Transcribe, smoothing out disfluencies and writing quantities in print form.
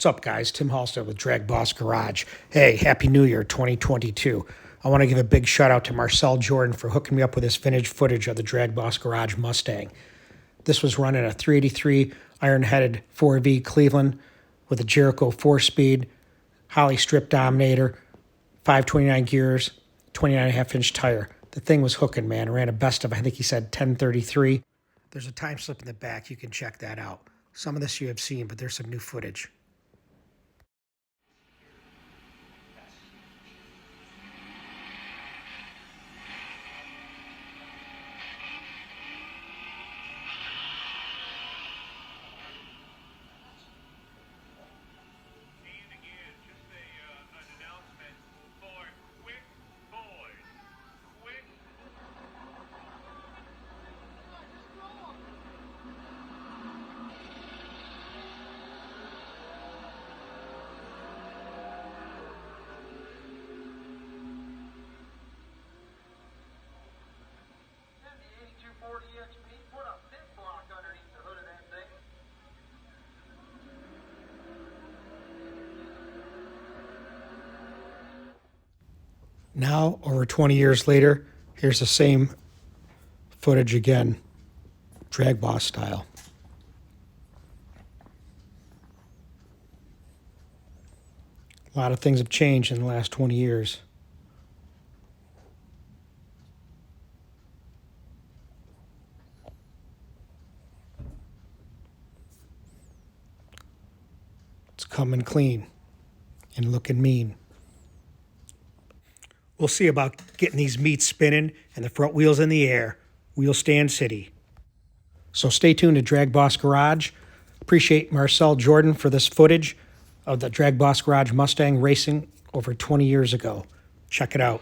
What's up, guys? Tim Halstead with DragBoss Garage. Hey, Happy New Year 2022. I want to give a big shout out to Marcell Jordon for hooking me up with this vintage footage of the DragBoss Garage Mustang. This was running a 383 iron-headed 4V Cleveland with a Jerico 4-speed, Holly strip dominator, 529 gears, 29.5-inch tire. The thing was hooking, man. It ran a best of, I think he said 1033. There's a time slip in the back. You can check that out. Some of this you have seen, but there's some new footage. Put a big block underneath the hood of that thing. Now, over 20 years later, here's the same footage again, DragBoss style. A lot of things have changed in the last 20 years. It's coming clean and looking mean. We'll see about getting these meats spinning and the front wheels in the air. Wheel stand city. So stay tuned to DragBoss Garage. Appreciate Marcell Jordon for this footage of the DragBoss Garage Mustang racing over 20 years ago. Check it out.